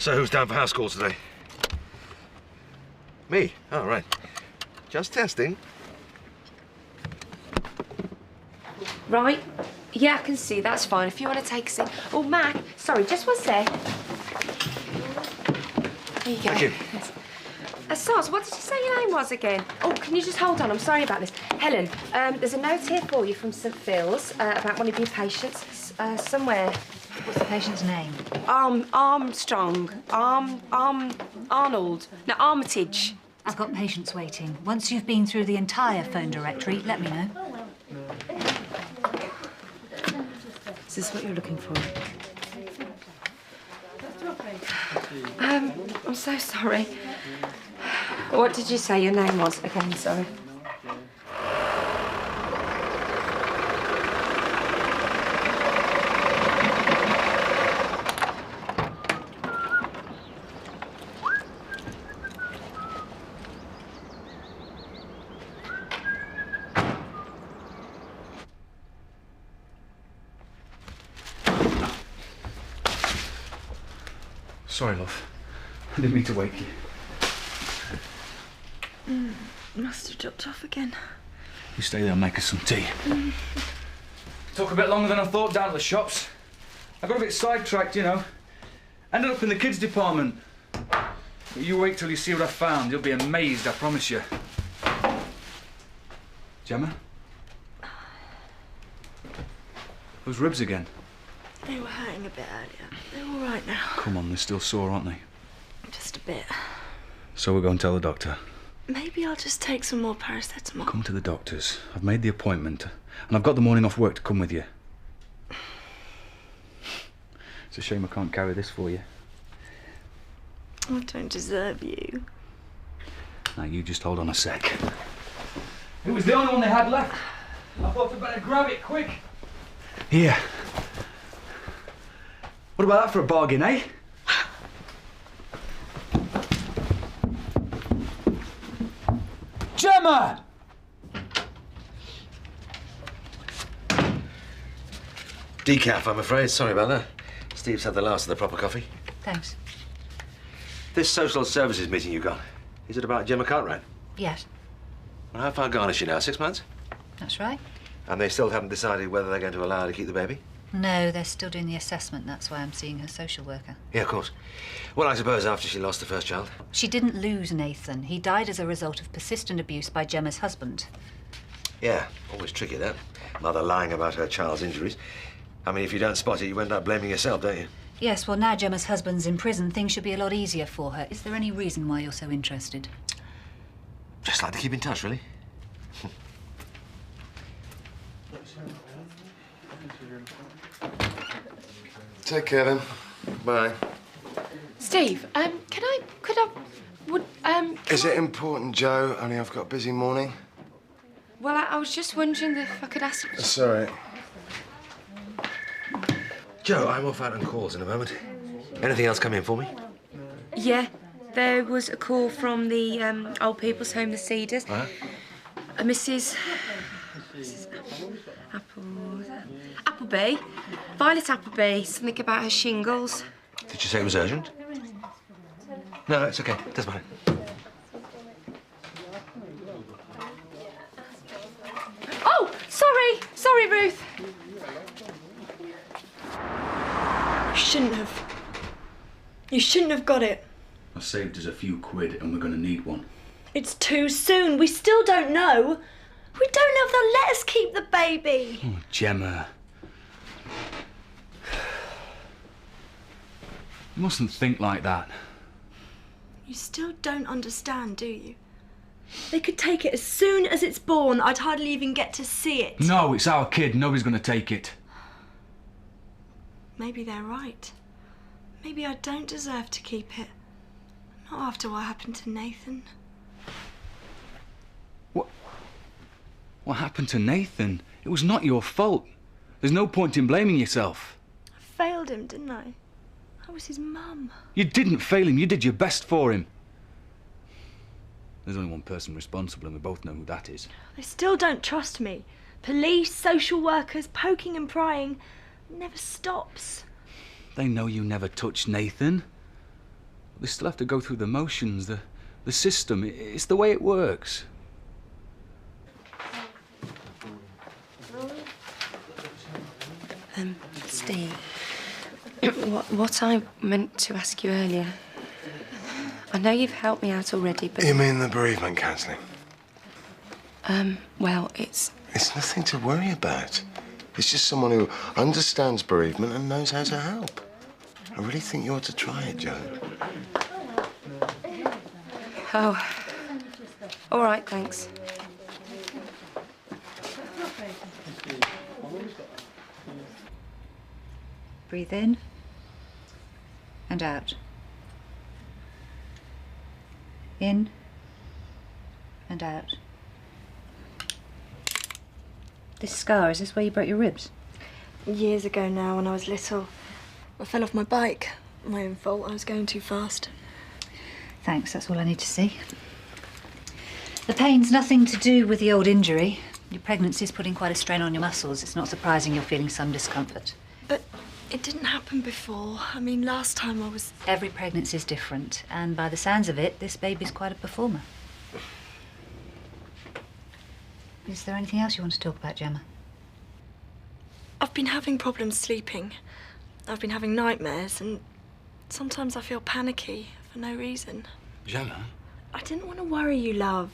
So who's down for house calls today? Me? Oh, right. Just testing. Right. Yeah, I can see. That's fine. If you want to take a seat. Oh, Mac. Sorry, just one sec. There you go. Thank you. Soz, what did you say your name was again? Oh, can you just hold on? I'm sorry about this. Helen, there's a note here for you from St Phil's about one of your patients. Somewhere. What's the patient's name? Armstrong. Arnold. No, Armitage. I've got patients waiting. Once you've been through the entire phone directory, let me know. Is this what you're looking for? I'm so sorry. What did you say your name was again? Sorry. Sorry, love. I didn't mean to wake you. Must have dropped off again. You stay there and make us some tea. Took a bit longer than I thought down at the shops. I got a bit sidetracked, you know. Ended up in the kids' department. But you wait till you see what I found. You'll be amazed, I promise you. Gemma? Those ribs again? They were hurting a bit earlier. They're all right now. Come on, they're still sore, aren't they? Just a bit. So we'll go and tell the doctor. Maybe I'll just take some more paracetamol. Come to the doctor's. I've made the appointment. And I've got the morning off work to come with you. It's a shame I can't carry this for you. I don't deserve you. Now, you just hold on a sec. It was the only one they had left. I thought I'd better grab it quick. Here. What about that for a bargain, eh? Gemma! Decaf, I'm afraid. Sorry about that. Steve's had the last of the proper coffee. Thanks. This social services meeting you got, is it about Gemma Cartwright? Yes, Well, how far gone is she now? 6 months? that's right. And they still haven't decided whether they're going to allow her to keep the baby? No, they're still doing the assessment. That's why I'm seeing her social worker. Yeah, of course. Well, I suppose after she lost the first child. She didn't lose Nathan. He died as a result of persistent abuse by Gemma's husband. Yeah, always tricky, that. Mother lying about her child's injuries. I mean, if you don't spot it, you end up blaming yourself, don't you? Yes, well, now Gemma's husband's in prison, things should be a lot easier for her. Is there any reason why you're so interested? Just like to keep in touch, really. Take care, then. Bye. Steve, Is it important, Joe? Only I've got a busy morning. Well, I was just wondering if I could ask... Sorry. Joe, I'm off out on calls in a moment. Anything else come in for me? Yeah, there was a call from the old people's home, the Cedars. Huh? Mrs. Appleby. Violet Appleby. Something about her shingles. Did you say it was urgent? No, it's okay. That's fine. Oh, sorry. Sorry, Ruth. You shouldn't have got it. I saved us a few quid and we're going to need one. It's too soon. We still don't know. We don't know if they'll let us keep the baby. Oh, Gemma. You mustn't think like that. You still don't understand, do you? They could take it as soon as it's born. I'd hardly even get to see it. No, it's our kid. Nobody's going to take it. Maybe they're right. Maybe I don't deserve to keep it. Not after what happened to Nathan. What happened to Nathan? It was not your fault. There's no point in blaming yourself. I failed him, didn't I? I was his mum. You didn't fail him. You did your best for him. There's only one person responsible, and we both know who that is. They still don't trust me. Police, social workers, poking and prying. It never stops. They know you never touched Nathan. They still have to go through the motions, the system. It's the way it works. Steve, what I meant to ask you earlier, I know you've helped me out already, but... You mean the bereavement counselling? Well, it's... It's nothing to worry about. It's just someone who understands bereavement and knows how to help. I really think you ought to try it, Joe. Oh. All right, thanks. Breathe in and out. In and out. This scar, is this where you broke your ribs? Years ago now, when I was little, I fell off my bike. My own fault, I was going too fast. Thanks, that's all I need to see. The pain's nothing to do with the old injury. Your pregnancy's putting quite a strain on your muscles. It's not surprising you're feeling some discomfort. But it didn't happen before. I mean, last time I was... Every pregnancy's different, and by the sounds of it, this baby's quite a performer. Is there anything else you want to talk about, Gemma? I've been having problems sleeping. I've been having nightmares, and sometimes I feel panicky for no reason. Gemma? I didn't want to worry you, love.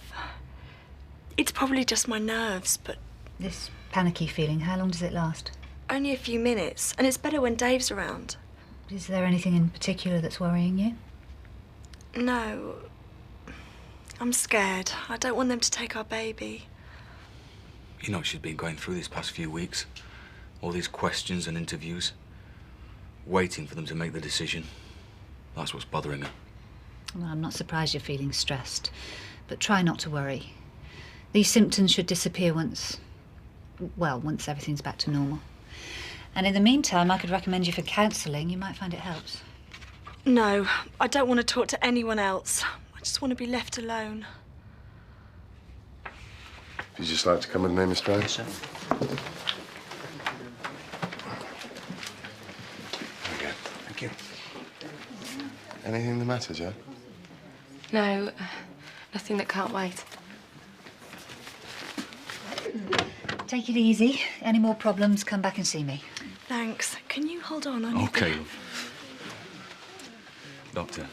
It's probably just my nerves, but... This panicky feeling, how long does it last? Only a few minutes, and it's better when Dave's around. Is there anything in particular that's worrying you? No. I'm scared. I don't want them to take our baby. You know she's been going through these past few weeks. All these questions and interviews. Waiting for them to make the decision. That's what's bothering her. Well, I'm not surprised you're feeling stressed, but try not to worry. These symptoms should disappear once everything's back to normal. And in the meantime, I could recommend you for counselling. You might find it helps. No, I don't want to talk to anyone else. I just want to be left alone. Would you just like to come with me, Mr. Rose? Yes, sir. There we go. Thank you. Anything the matter, Joe? No, nothing that can't wait. Take it easy. Any more problems, come back and see me. Thanks. Can you hold on? I need Okay. Doctor,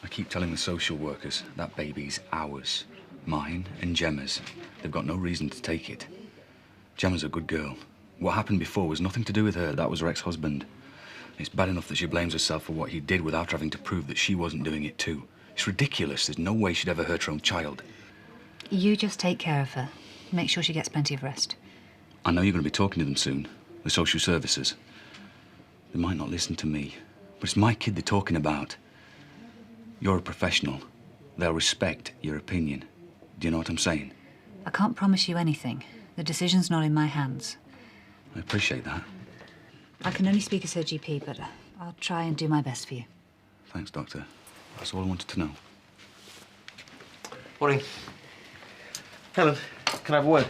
I keep telling the social workers that baby's ours. Mine and Gemma's. They've got no reason to take it. Gemma's a good girl. What happened before was nothing to do with her. That was her ex-husband. It's bad enough that she blames herself for what he did without having to prove that she wasn't doing it too. It's ridiculous. There's no way she'd ever hurt her own child. You just take care of her. Make sure she gets plenty of rest. I know you're going to be talking to them soon, the social services. They might not listen to me, but it's my kid they're talking about. You're a professional. They'll respect your opinion. Do you know what I'm saying? I can't promise you anything. The decision's not in my hands. I appreciate that. I can only speak as her GP, but I'll try and do my best for you. Thanks, Doctor. That's all I wanted to know. Morning. Helen, can I have a word?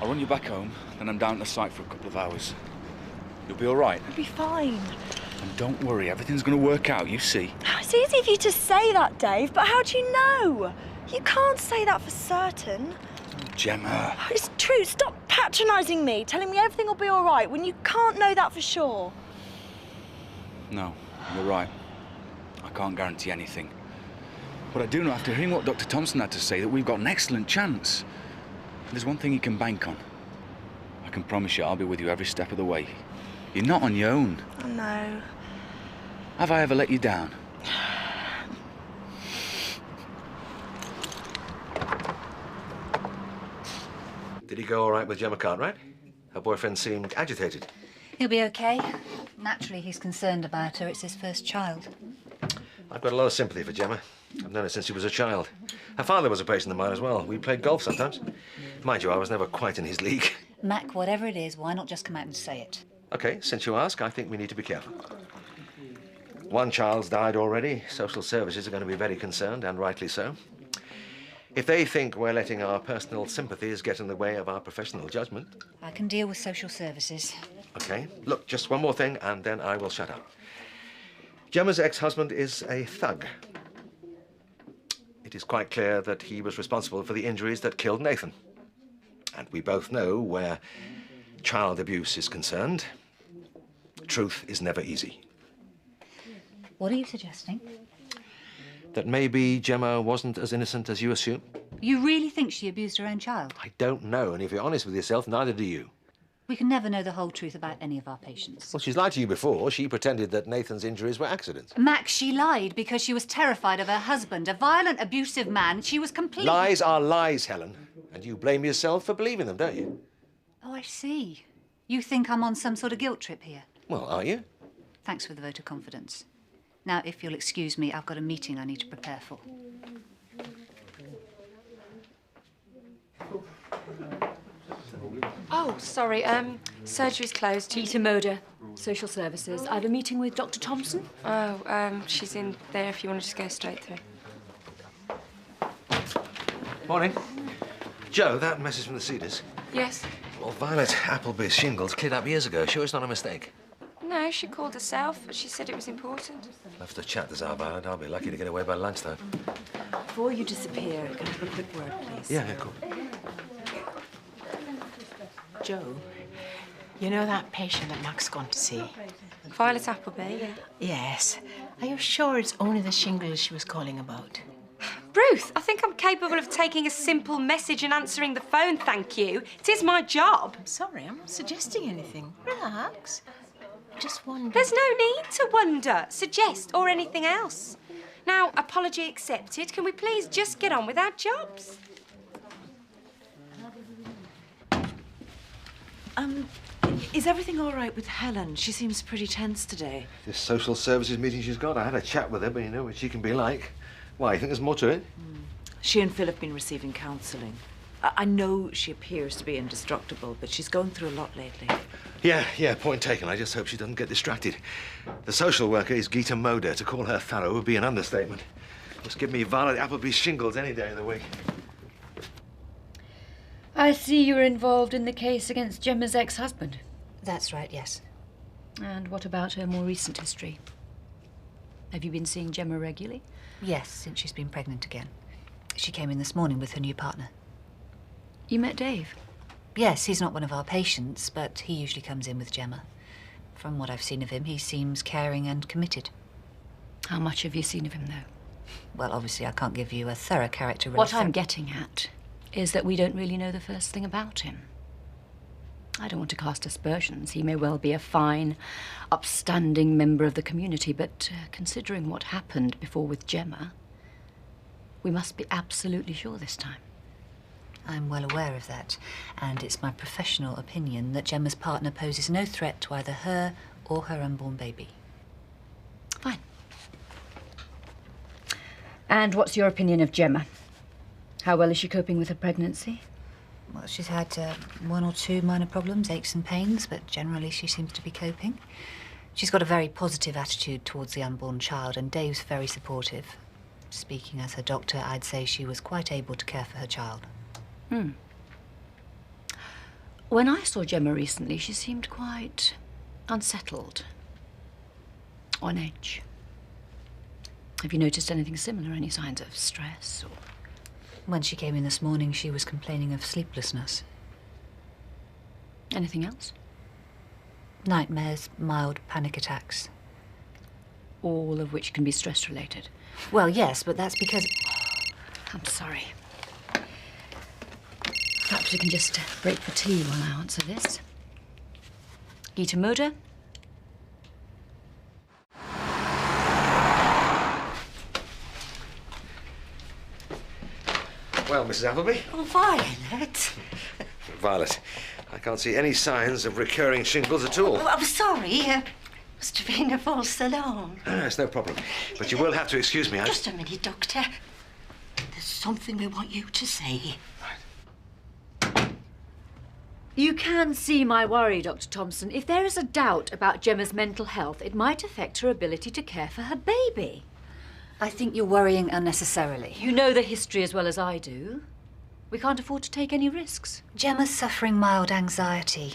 I'll run you back home, then I'm down at the site for a couple of hours. You'll be all right. I'll be fine. And don't worry, everything's going to work out, you see. It's easy for you to say that, Dave, but how do you know? You can't say that for certain. Gemma. It's true. Stop patronising me, telling me everything will be all right when you can't know that for sure. No, you're right. I can't guarantee anything. But I do know after hearing what Dr. Thompson had to say that we've got an excellent chance. There's one thing you can bank on. I can promise you I'll be with you every step of the way. You're not on your own. I know. Have I ever let you down? Did he go all right with Gemma Cartwright? Her boyfriend seemed agitated. He'll be okay. Naturally, he's concerned about her. It's his first child. I've got a lot of sympathy for Gemma. I've known her since she was a child. Her father was a patient of mine as well. We played golf sometimes. Mind you, I was never quite in his league. Mac, whatever it is, why not just come out and say it? OK, since you ask, I think we need to be careful. One child's died already. Social services are going to be very concerned, and rightly so. If they think we're letting our personal sympathies get in the way of our professional judgment. I can deal with social services. OK, look, just one more thing, and then I will shut up. Gemma's ex-husband is a thug. It is quite clear that he was responsible for the injuries that killed Nathan. And we both know where child abuse is concerned, truth is never easy. What are you suggesting? That maybe Gemma wasn't as innocent as you assume? You really think she abused her own child? I don't know, and if you're honest with yourself, neither do you. We can never know the whole truth about any of our patients. Well, she's lied to you before. She pretended that Nathan's injuries were accidents. Max, she lied because she was terrified of her husband, a violent, abusive man. She was completely... Lies are lies, Helen. And you blame yourself for believing them, don't you? Oh, I see. You think I'm on some sort of guilt trip here? Well, are you? Thanks for the vote of confidence. Now, if you'll excuse me, I've got a meeting I need to prepare for. Oh, sorry, surgery's closed. Peter Moder, Social Services. I have a meeting with Dr. Thompson. Oh, she's in there if you want to just go straight through. Morning. Joe, that message from the Cedars. Yes? Well, Violet Appleby's shingles cleared up years ago. Sure it's not a mistake? No, she called herself. She said it was important. Love to chat this hour, Violet. I'll be lucky to get away by lunchtime. Before you disappear, can I have a quick word, please? Yeah, cool. Joe, you know that patient that Mac's gone to see? Violet Appleby, yeah. Yes. Are you sure it's only the shingles she was calling about? Ruth, I think I'm capable of taking a simple message and answering the phone, thank you. It is my job. I'm sorry, I'm not suggesting anything. Relax. Just wonder. There's no need to wonder, suggest, or anything else. Now, apology accepted. Can we please just get on with our jobs? Is everything all right with Helen? She seems pretty tense today. This social services meeting she's got, I had a chat with her, but you know what she can be like. Why, you think there's more to it? She and Phil have been receiving counselling. I know she appears to be indestructible, but she's going through a lot lately. Yeah, point taken. I just hope she doesn't get distracted. The social worker is Gita Moder. To call her thorough would be an understatement. Just give me Violet Appleby's shingles any day of the week. I see you're involved in the case against Gemma's ex-husband. That's right, yes. And what about her more recent history? Have you been seeing Gemma regularly? Yes, since she's been pregnant again. She came in this morning with her new partner. You met Dave? Yes, he's not one of our patients, but he usually comes in with Gemma. From what I've seen of him, he seems caring and committed. How much have you seen of him, though? Well, obviously, I can't give you a thorough character What I'm getting at is that we don't really know the first thing about him. I don't want to cast aspersions. He may well be a fine, upstanding member of the community, but considering what happened before with Gemma, we must be absolutely sure this time. I'm well aware of that, and it's my professional opinion that Gemma's partner poses no threat to either her or her unborn baby. Fine. And what's your opinion of Gemma? How well is she coping with her pregnancy? Well, she's had one or two minor problems, aches and pains, but generally she seems to be coping. She's got a very positive attitude towards the unborn child, and Dave's very supportive. Speaking as her doctor, I'd say she was quite able to care for her child. When I saw Gemma recently, she seemed quite unsettled, on edge. Have you noticed anything similar, any signs of stress or... When she came in this morning, she was complaining of sleeplessness. Anything else? Nightmares, mild panic attacks. All of which can be stress-related. Well, yes, but that's because... I'm sorry. Perhaps we can just break for tea while I answer this. Gita Moder? Well, Mrs. Appleby. Oh, Violet. Violet, I can't see any signs of recurring shingles at all. Oh, I'm sorry. Must have been a false alarm. It's no problem. But you will have to excuse me. Just a minute, Doctor. There's something we want you to say. You can see my worry, Dr. Thompson. If there is a doubt about Gemma's mental health, it might affect her ability to care for her baby. I think you're worrying unnecessarily. You know the history as well as I do. We can't afford to take any risks. Gemma's suffering mild anxiety.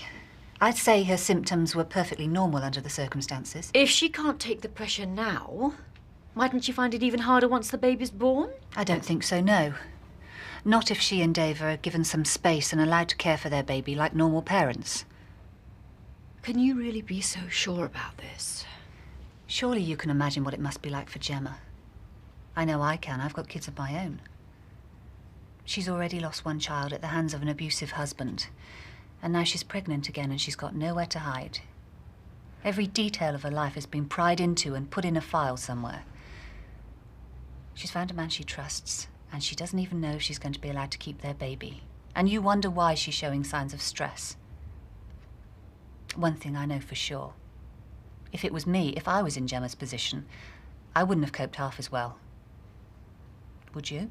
I'd say her symptoms were perfectly normal under the circumstances. If she can't take the pressure now, mightn't she find it even harder once the baby's born? I don't think so, no. Not if she and Dave are given some space and allowed to care for their baby like normal parents. Can you really be so sure about this? Surely you can imagine what it must be like for Gemma. I know I can. I've got kids of my own. She's already lost one child at the hands of an abusive husband. And now she's pregnant again and she's got nowhere to hide. Every detail of her life has been pried into and put in a file somewhere. She's found a man she trusts, and she doesn't even know if she's going to be allowed to keep their baby. And you wonder why she's showing signs of stress. One thing I know for sure. If it was me, if I was in Gemma's position, I wouldn't have coped half as well. Would you?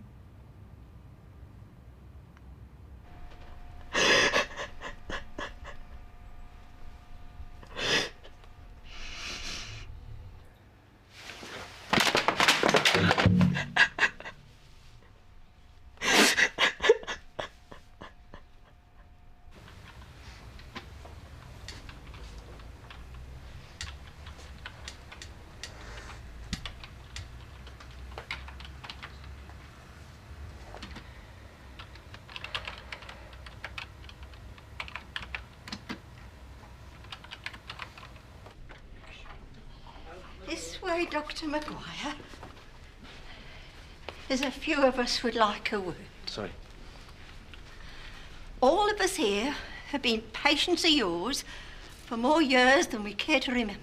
This way, Dr. Maguire. There's a few of us would like a word. Sorry. All of us here have been patients of yours for more years than we care to remember.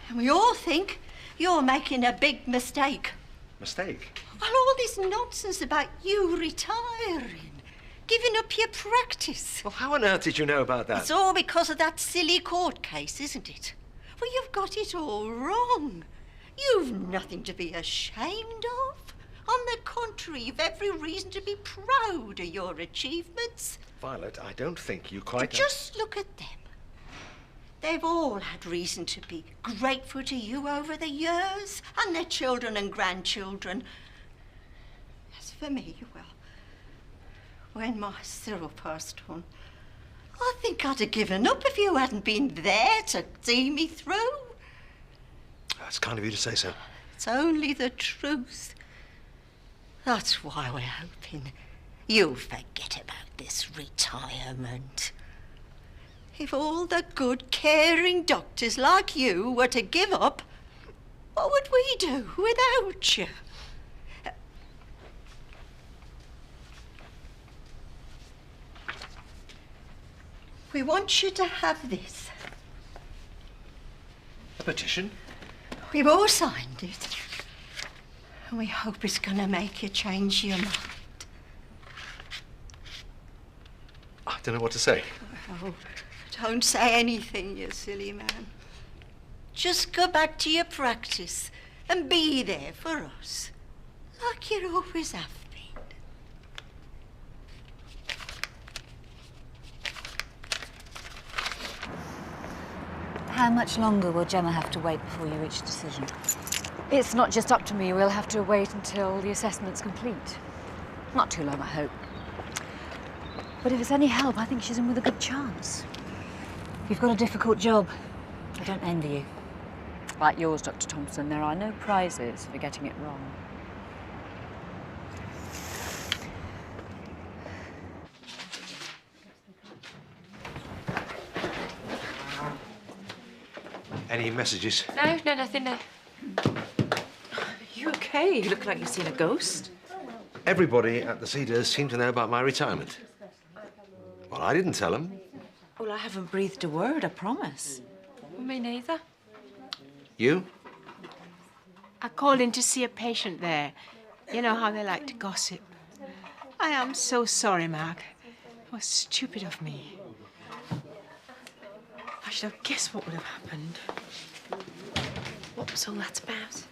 And we all think you're making a big mistake. Mistake? Well, all this nonsense about you retiring, giving up your practice. Well, how on earth did you know about that? It's all because of that silly court case, isn't it? Well, you've got it all wrong. You've nothing to be ashamed of. On the contrary, you've every reason to be proud of your achievements. Violet, I don't think you quite... Just look at them. They've all had reason to be grateful to you over the years, and their children and grandchildren. As for me, well, when my Cyril passed on, I think I'd have given up if you hadn't been there to see me through. That's kind of you to say so. It's only the truth. That's why we're hoping you'll forget about this retirement. If all the good, caring doctors like you were to give up, what would we do without you? We want you to have this. A petition? We've all signed it. And we hope it's going to make you change your mind. I don't know what to say. Oh, don't say anything, you silly man. Just go back to your practice and be there for us, like you always have been. How much longer will Gemma have to wait before you reach a decision? It's not just up to me. We'll have to wait until the assessment's complete. Not too long, I hope. But if it's any help, I think she's in with a good chance. You've got a difficult job. I don't envy you. Like yours, Dr. Thompson, there are no prizes for getting it wrong. Any messages? No, nothing, no. You okay? You look like you've seen a ghost. Everybody at the Cedars seemed to know about my retirement. Well, I didn't tell them. Well, I haven't breathed a word, I promise. Me neither. You? I called in to see a patient there. You know how they like to gossip. I am so sorry, Mark. It was stupid of me. I should have guessed what would have happened. What was all that about?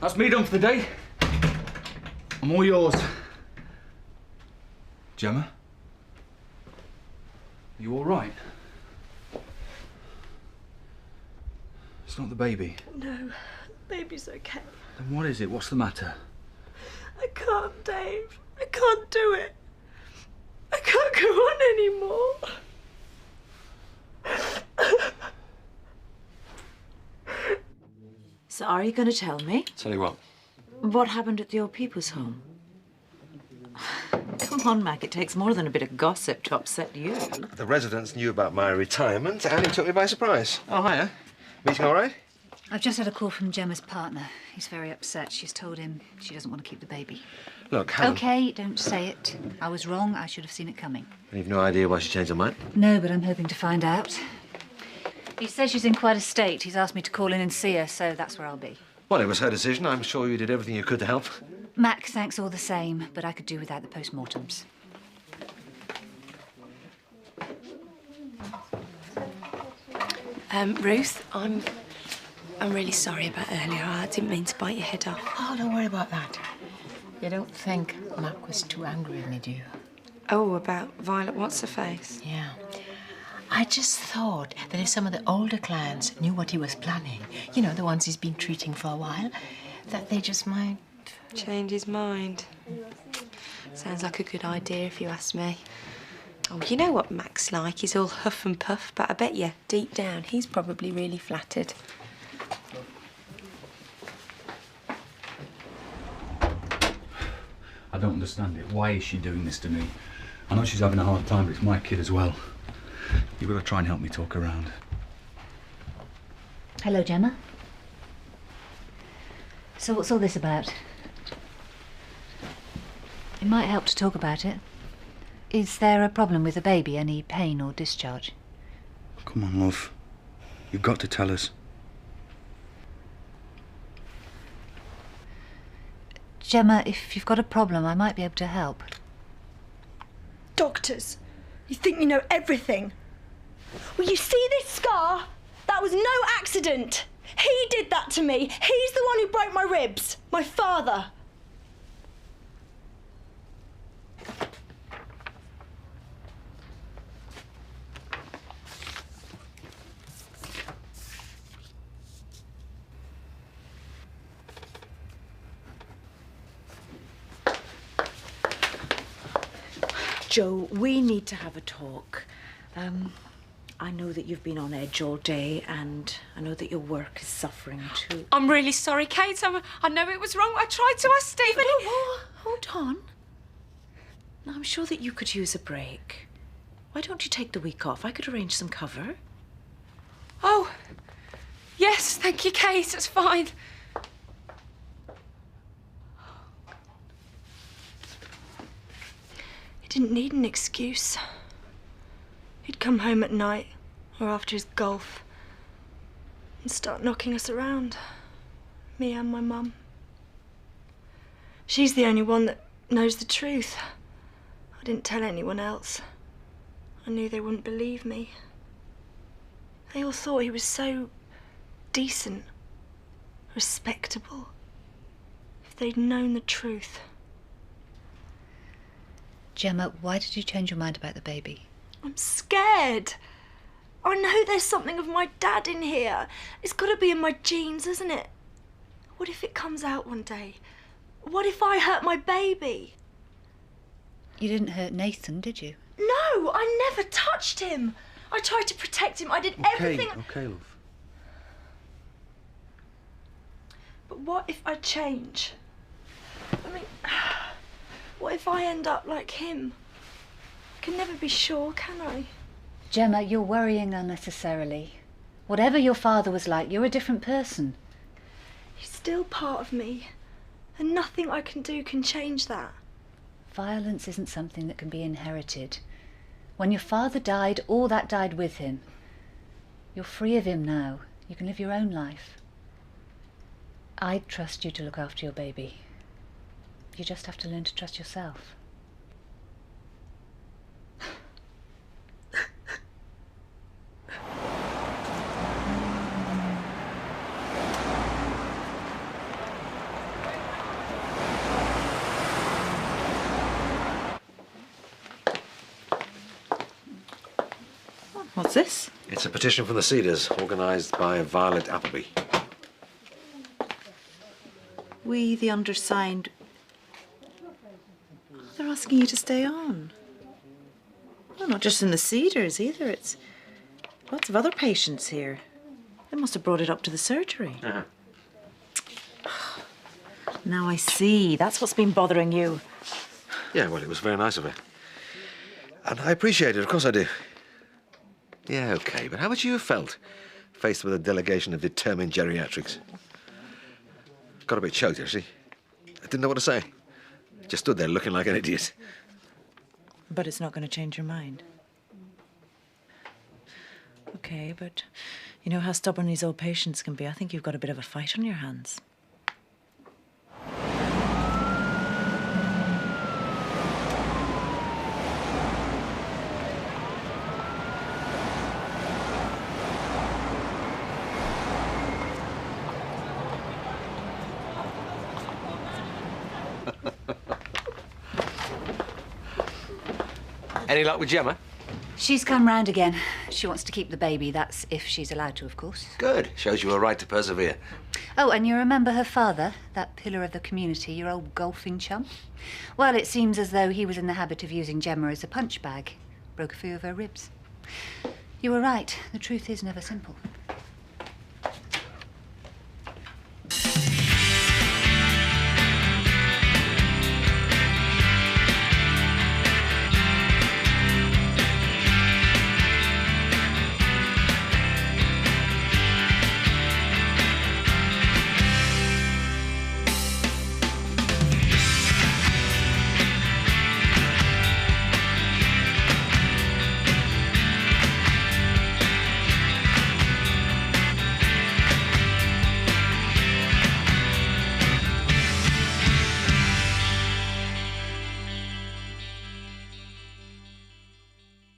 That's me done for the day. I'm all yours. Gemma? Are you all right? It's not the baby. No, baby's okay. Then what is it? What's the matter? I can't, Dave. I can't do it. I can't go on anymore. So are you going to tell me? Tell you what. What happened at the old people's home? Come on, Mac, it takes more than a bit of gossip to upset you. The residents knew about my retirement and it took me by surprise. Oh, hiya. Meeting all right? I've just had a call from Gemma's partner. He's very upset. She's told him she doesn't want to keep the baby. Look, Helen... OK, don't say it. I was wrong. I should have seen it coming. You've no idea why she changed her mind? No, but I'm hoping to find out. He says she's in quite a state. He's asked me to call in and see her, so that's where I'll be. Well, it was her decision. I'm sure you did everything you could to help. Mac, thanks all the same, but I could do without the post-mortems. Ruth, I'm really sorry about earlier. I didn't mean to bite your head off. Oh, don't worry about that. You don't think Mac was too angry with me, do you? Oh, about Violet What's-her-face? Yeah. I just thought that if some of the older clients knew what he was planning, you know, the ones he's been treating for a while, that they just might... Change his mind. Sounds like a good idea if you ask me. Oh, you know what Mac's like. He's all huff and puff, but I bet you, deep down, he's probably really flattered. I don't understand it. Why is she doing this to me? I know she's having a hard time, but it's my kid as well. You've got to try and help me talk around. Hello, Gemma. So what's all this about? It might help to talk about it. Is there a problem with the baby? Any pain or discharge? Come on, love. You've got to tell us. Gemma, if you've got a problem, I might be able to help. Doctors, you think you know everything. Well, you see this scar? That was no accident. He did that to me. He's the one who broke my ribs. My father. Joe, we need to have a talk. I know that you've been on edge all day, and I know that your work is suffering too. I'm really sorry, Kate. I know it was wrong. I tried to ask Stephen. Hold on. I'm sure that you could use a break. Why don't you take the week off? I could arrange some cover. Oh, yes, thank you, Kate. That's fine. He didn't need an excuse. He'd come home at night or after his golf and start knocking us around, me and my mum. She's the only one that knows the truth. I didn't tell anyone else. I knew they wouldn't believe me. They all thought he was so decent, respectable. If they'd known the truth. Gemma, why did you change your mind about the baby? I'm scared. I know there's something of my dad in here. It's got to be in my genes, isn't it? What if it comes out one day? What if I hurt my baby? You didn't hurt Nathan, did you? No, I never touched him. I tried to protect him. I did everything. Okay, love. But what if I change? I mean, what if I end up like him? I can never be sure, can I? Gemma, you're worrying unnecessarily. Whatever your father was like, you're a different person. He's still part of me, and nothing I can do can change that. Violence isn't something that can be inherited. When your father died, all that died with him. You're free of him now. You can live your own life. I'd trust you to look after your baby. You just have to learn to trust yourself. Well, What's this? It's a petition from the Cedars, organised by Violet Appleby. We, the undersigned... They're asking you to stay on. Well, not just in the Cedars either. It's lots of other patients here. They must have brought it up to the surgery. Uh-huh. Now I see. That's what's been bothering you. Yeah, well, it was very nice of her. And I appreciate it, of course I do. Yeah, OK, but how would you have felt faced with a delegation of determined geriatrics? Got a bit choked, actually. I didn't know what to say. Just stood there looking like an idiot. But it's not going to change your mind. OK, but you know how stubborn these old patients can be. I think you've got a bit of a fight on your hands. Any luck with Gemma? She's come round again. She wants to keep the baby. That's if she's allowed to, of course. Good. Shows you were right to persevere. Oh, and you remember her father, that pillar of the community, your old golfing chum? Well, it seems as though he was in the habit of using Gemma as a punch bag. Broke a few of her ribs. You were right. The truth is never simple.